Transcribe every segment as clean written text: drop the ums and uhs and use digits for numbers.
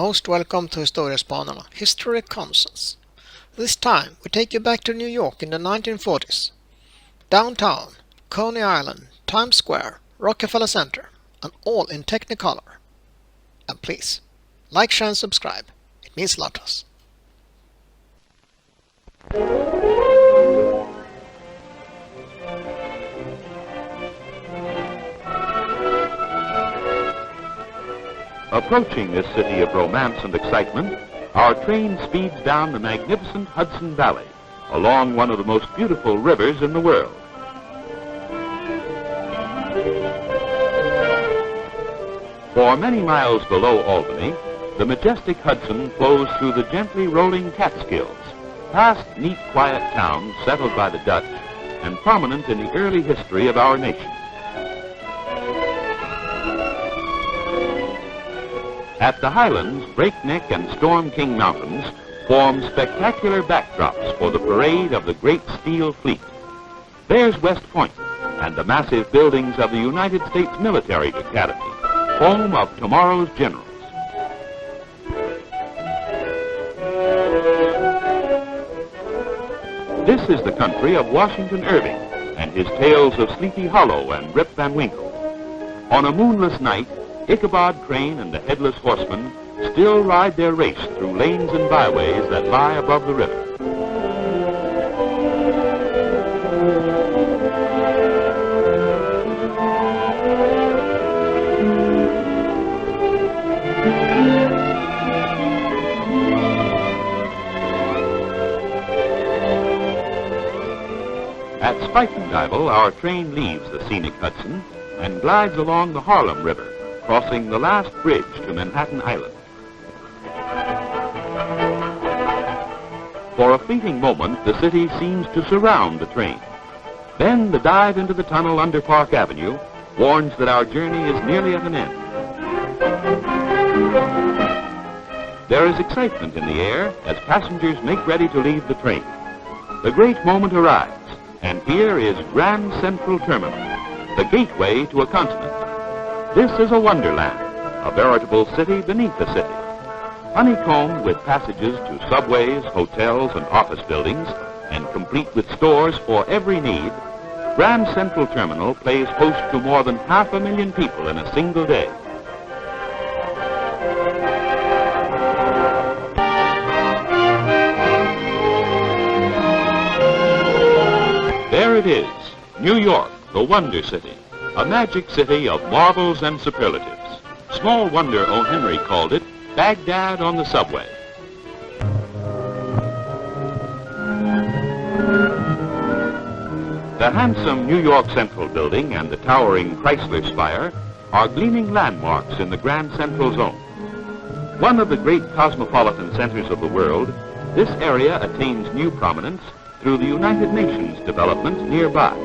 Most welcome to Historiespanarna, History Conscience. This time we take you back to New York in the 1940s. Downtown, Coney Island, Times Square, Rockefeller Center, and all in Technicolor. And please, like, share and subscribe. It means a lot to us. Approaching this city of romance and excitement, our train speeds down the magnificent Hudson Valley, along one of the most beautiful rivers in the world. For many miles below Albany, the majestic Hudson flows through the gently rolling Catskills, past neat, quiet towns settled by the Dutch and prominent in the early history of our nation. At the Highlands, Breakneck and Storm King Mountains form spectacular backdrops for the parade of the great steel fleet. There's West Point and the massive buildings of the United States Military Academy, home of tomorrow's generals. This is the country of Washington Irving and his tales of Sleepy Hollow and Rip Van Winkle. On a moonless night, Ichabod Crane and the Headless Horseman still ride their race through lanes and byways that lie above the river. At Spuytenduyvil, our train leaves the scenic Hudson and glides along the Harlem River, crossing the last bridge to Manhattan Island. For a fleeting moment, the city seems to surround the train. Then the dive into the tunnel under Park Avenue warns that our journey is nearly at an end. There is excitement in the air as passengers make ready to leave the train. The great moment arrives, and here is Grand Central Terminal, the gateway to a continent. This is a wonderland, a veritable city beneath a city. Honeycombed with passages to subways, hotels, and office buildings, and complete with stores for every need, Grand Central Terminal plays host to more than 500,000 people in a single day. There it is, New York, the Wonder City, a magic city of marvels and superlatives. Small wonder O. Henry called it Baghdad on the subway. The handsome New York Central Building and the towering Chrysler Spire are gleaming landmarks in the Grand Central Zone. One of the great cosmopolitan centers of the world, this area attains new prominence through the United Nations development nearby.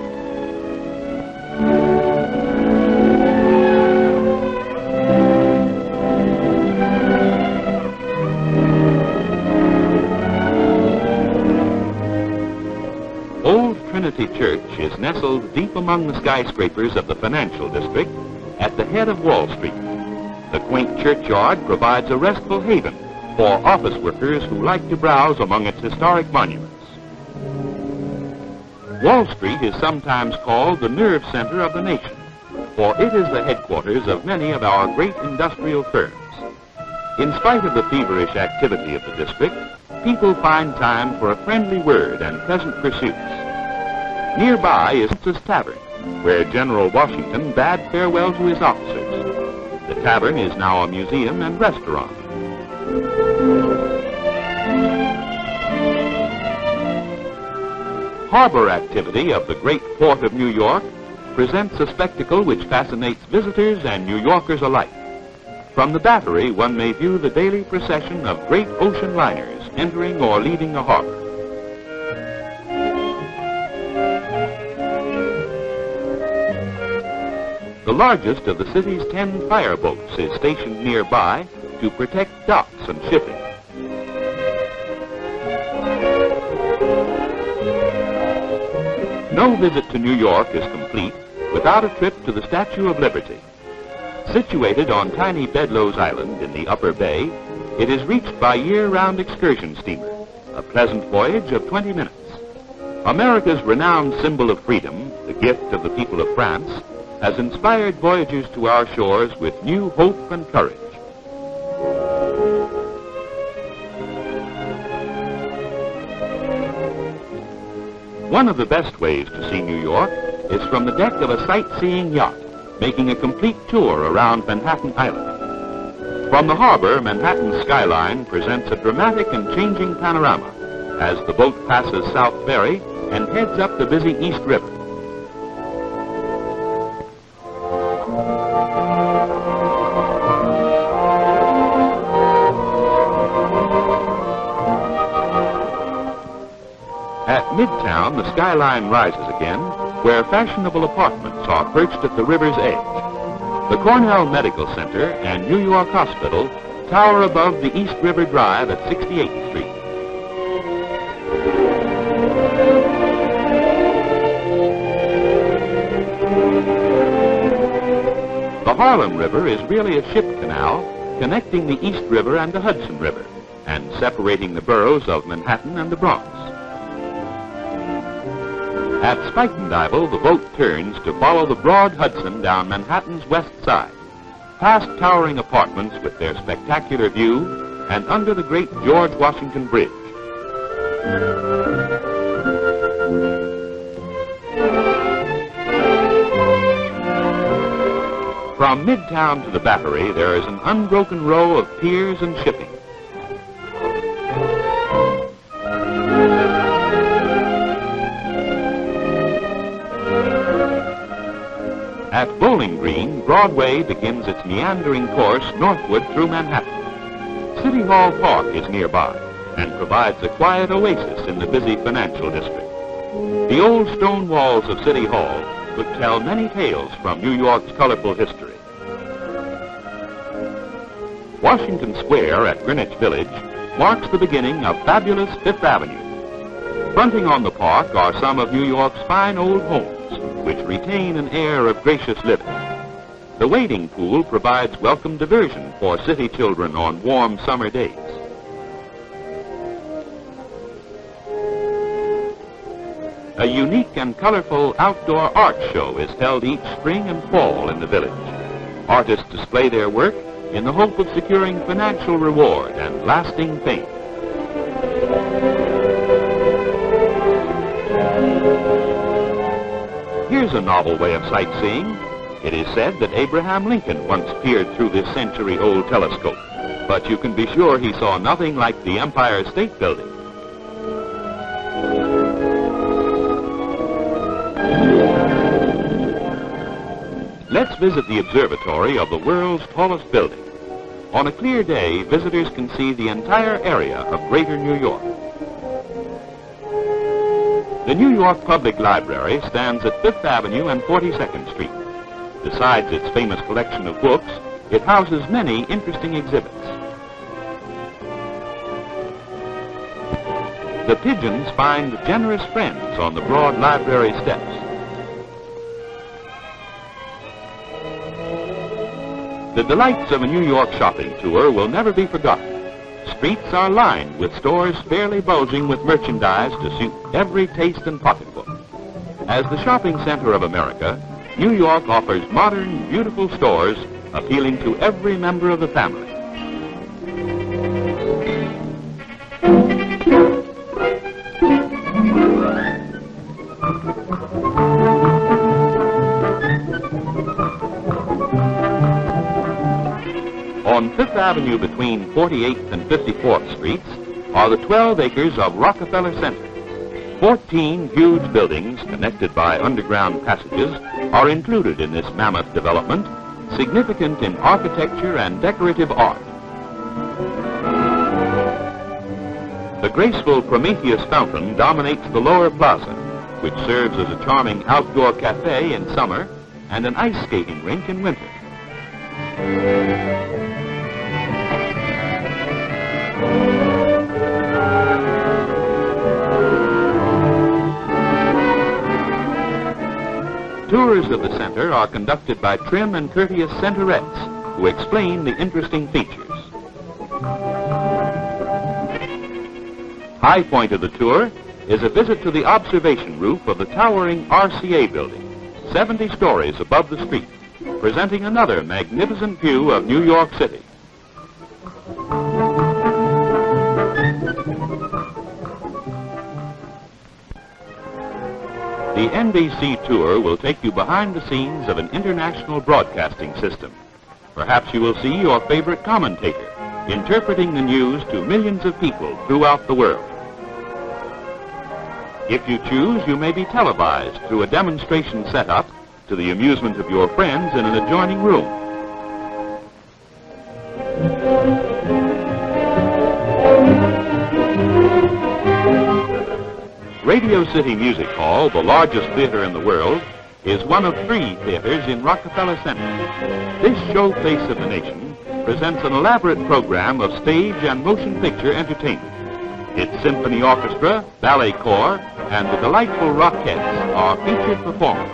Trinity Church is nestled deep among the skyscrapers of the financial district at the head of Wall Street. The quaint churchyard provides a restful haven for office workers who like to browse among its historic monuments. Wall Street is sometimes called the nerve center of the nation, for it is the headquarters of many of our great industrial firms. In spite of the feverish activity of the district, people find time for a friendly word and pleasant pursuits. Nearby is Spencer's Tavern, where General Washington bade farewell to his officers. The tavern is now a museum and restaurant. Harbor activity of the great port of New York presents a spectacle which fascinates visitors and New Yorkers alike. From the Battery, one may view the daily procession of great ocean liners entering or leaving the harbor. The largest of the city's 10 fireboats is stationed nearby to protect docks and shipping. No visit to New York is complete without a trip to the Statue of Liberty. Situated on tiny Bedloe's Island in the Upper Bay, It is reached by year-round excursion steamer, a pleasant voyage of 20 minutes. America's renowned symbol of freedom, the gift of the people of France, has inspired voyagers to our shores with new hope and courage. One of the best ways to see New York is from the deck of a sightseeing yacht, making a complete tour around Manhattan Island. From the harbor, Manhattan's skyline presents a dramatic and changing panorama as the boat passes South Ferry and heads up the busy East River. At Midtown, the skyline rises again, where fashionable apartments are perched at the river's edge. The Cornell Medical Center and New York Hospital tower above the East River Drive at 68th Street. The Harlem River is really a ship canal connecting the East River and the Hudson River and separating the boroughs of Manhattan and the Bronx. At Spuytenduyvil, the boat turns to follow the broad Hudson down Manhattan's west side, past towering apartments with their spectacular view, and under the great George Washington Bridge. From Midtown to the Battery, there is an unbroken row of piers and shipping. At Bowling Green, Broadway begins its meandering course northward through Manhattan. City Hall Park is nearby and provides a quiet oasis in the busy financial district. The old stone walls of City Hall could tell many tales from New York's colorful history. Washington Square at Greenwich Village marks the beginning of fabulous Fifth Avenue. Fronting on the park are some of New York's fine old homes, which retain an air of gracious living. The wading pool provides welcome diversion for city children on warm summer days. A unique and colorful outdoor art show is held each spring and fall in the village. Artists display their work in the hope of securing financial reward and lasting fame. Here's a novel way of sightseeing. It is said that Abraham Lincoln once peered through this century-old telescope, but you can be sure he saw nothing like the Empire State Building. Let's visit the observatory of the world's tallest building. On a clear day, visitors can see the entire area of Greater New York. The New York Public Library stands at 5th Avenue and 42nd Street. Besides its famous collection of books, it houses many interesting exhibits. The pigeons find generous friends on the broad library steps. The delights of a New York shopping tour will never be forgotten. Streets are lined with stores fairly bulging with merchandise to suit every taste and pocketbook. As the shopping center of America, New York offers modern, beautiful stores appealing to every member of the family. On 5th Avenue between 48th and 54th Streets are the 12 acres of Rockefeller Center. 14 huge buildings connected by underground passages are included in this mammoth development, significant in architecture and decorative art. The graceful Prometheus fountain dominates the lower plaza, which serves as a charming outdoor cafe in summer and an ice skating rink in winter. Tours of the center are conducted by trim and courteous centerettes who explain the interesting features. High point of the tour is a visit to the observation roof of the towering RCA building, 70 stories above the street, presenting another magnificent view of New York City. The NBC tour will take you behind the scenes of an international broadcasting system. Perhaps you will see your favorite commentator interpreting the news to millions of people throughout the world. If you choose, you may be televised through a demonstration setup to the amusement of your friends in an adjoining room. Radio City Music Hall, the largest theater in the world, is one of 3 theaters in Rockefeller Center. This showplace of the nation presents an elaborate program of stage and motion picture entertainment. Its symphony orchestra, ballet corps, and the delightful Rockettes are featured performers.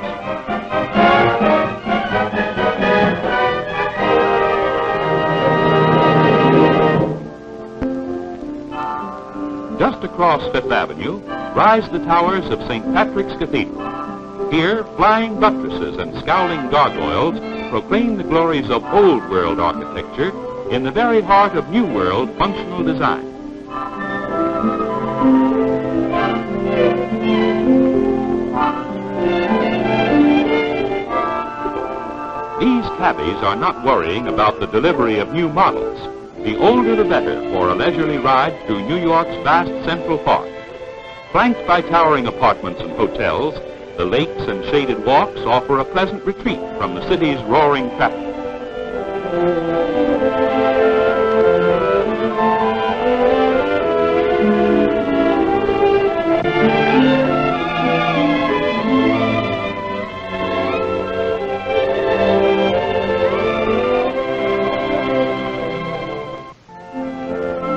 Just across Fifth Avenue rise the towers of St. Patrick's Cathedral. Here, flying buttresses and scowling gargoyles proclaim the glories of Old World architecture in the very heart of New World functional design. These cabbies are not worrying about the delivery of new models. The older the better for a leisurely ride through New York's vast Central Park. Flanked by towering apartments and hotels, the lakes and shaded walks offer a pleasant retreat from the city's roaring traffic.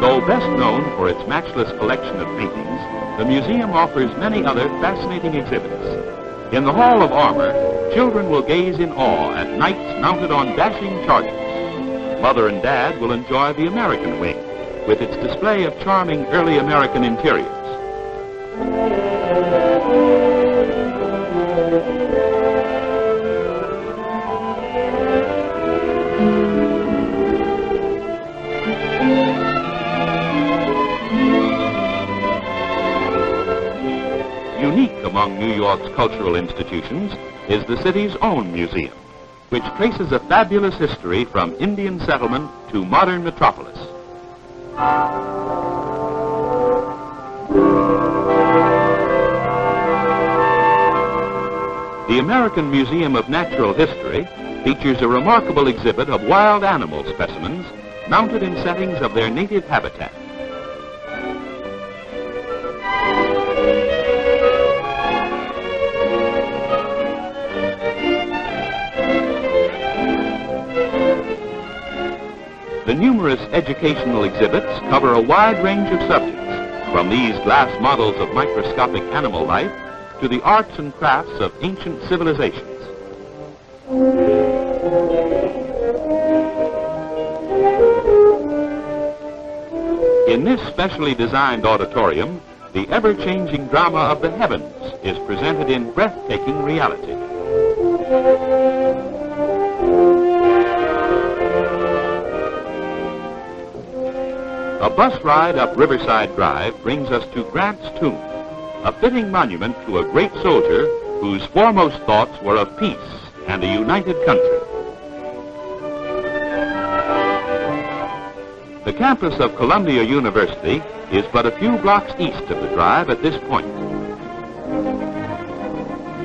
Though best known for its matchless collection of paintings, the museum offers many other fascinating exhibits. In the Hall of Armor, children will gaze in awe at knights mounted on dashing chargers. Mother and Dad will enjoy the American wing, with its display of charming early American interiors. Unique among New York's cultural institutions is the city's own museum, which traces a fabulous history from Indian settlement to modern metropolis. The American Museum of Natural History features a remarkable exhibit of wild animal specimens mounted in settings of their native habitat. The numerous educational exhibits cover a wide range of subjects, from these glass models of microscopic animal life to the arts and crafts of ancient civilizations. In this specially designed auditorium, the ever-changing drama of the heavens is presented in breathtaking reality. A bus ride up Riverside Drive brings us to Grant's tomb, a fitting monument to a great soldier whose foremost thoughts were of peace and a united country. The campus of Columbia University is but a few blocks east of the drive at this point.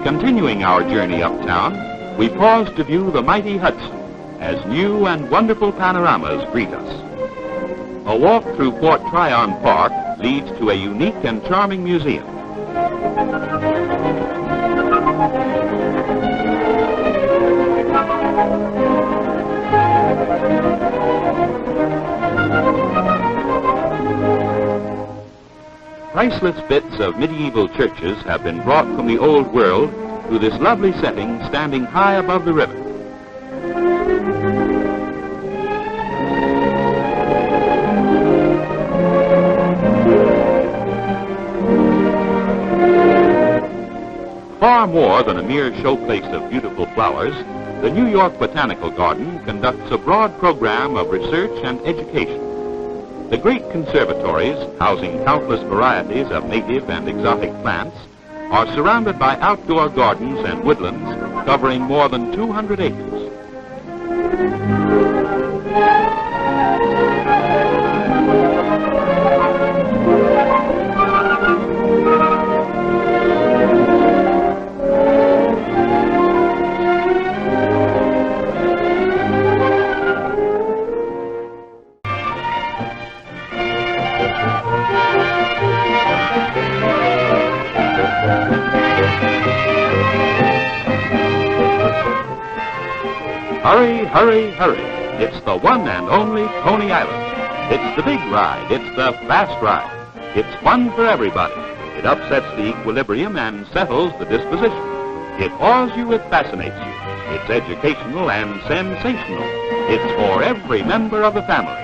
Continuing our journey uptown, we pause to view the mighty Hudson as new and wonderful panoramas greet us. A walk through Fort Tryon Park leads to a unique and charming museum. Priceless bits of medieval churches have been brought from the old world to this lovely setting standing high above the river. far more than a mere showplace of beautiful flowers, the New York Botanical Garden conducts a broad program of research and education. The great conservatories, housing countless varieties of native and exotic plants, are surrounded by outdoor gardens and woodlands covering more than 200 acres. Hurry, hurry, hurry. It's the one and only Coney Island. It's the big ride. It's the fast ride. It's fun for everybody. It upsets the equilibrium and settles the disposition. It awes you, it fascinates you. It's educational and sensational. It's for every member of the family.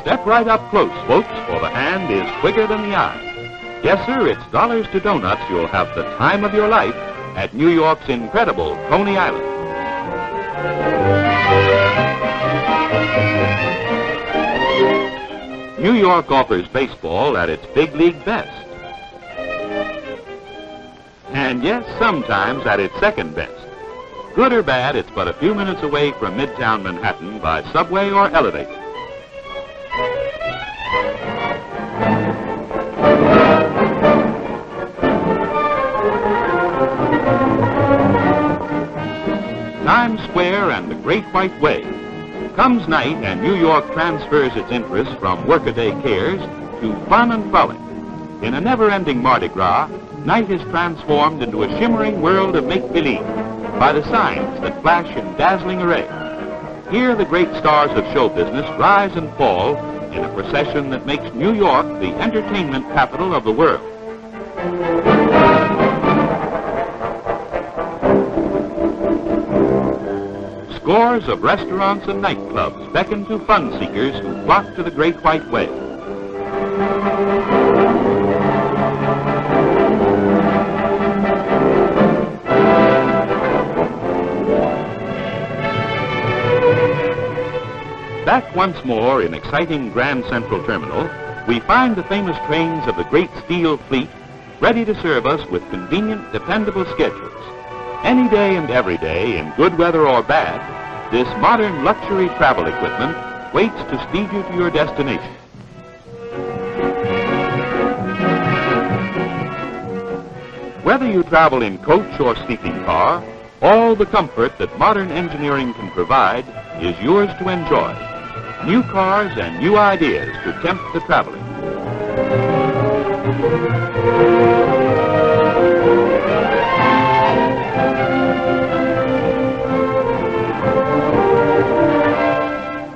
Step right up close, folks, for the hand is quicker than the eye. Yes, sir, it's dollars to donuts. You'll have the time of your life at New York's incredible Coney Island. New York offers baseball at its big league best. And yes, sometimes at its second best. Good or bad, it's but a few minutes away from Midtown Manhattan by subway or elevator. Times Square and the Great White Way. Comes night and New York transfers its interest from workaday cares to fun and frolic. In a never-ending Mardi Gras, night is transformed into a shimmering world of make-believe by the signs that flash in dazzling array. Here the great stars of show business rise and fall in a procession that makes New York the entertainment capital of the world. Scores of restaurants and nightclubs beckon to fun seekers who flock to the Great White Way. Back once more in exciting Grand Central Terminal, we find the famous trains of the great steel fleet ready to serve us with convenient, dependable schedules. Any day and every day, in good weather or bad, this modern luxury travel equipment waits to speed you to your destination. Whether you travel in coach or sleeping car, all the comfort that modern engineering can provide is yours to enjoy. New cars and new ideas to tempt the traveler.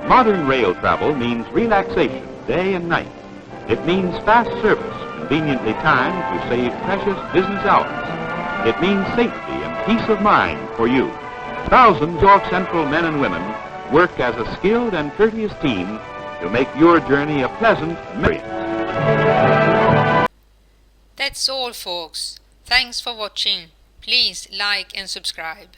Modern rail travel means relaxation day and night. It means fast service, conveniently timed to save precious business hours. It means safety and peace of mind for you. Thousands of York Central men and women work as a skilled and courteous team to make your journey a pleasant experience. That's all, folks. Thanks for watching. Please like and subscribe.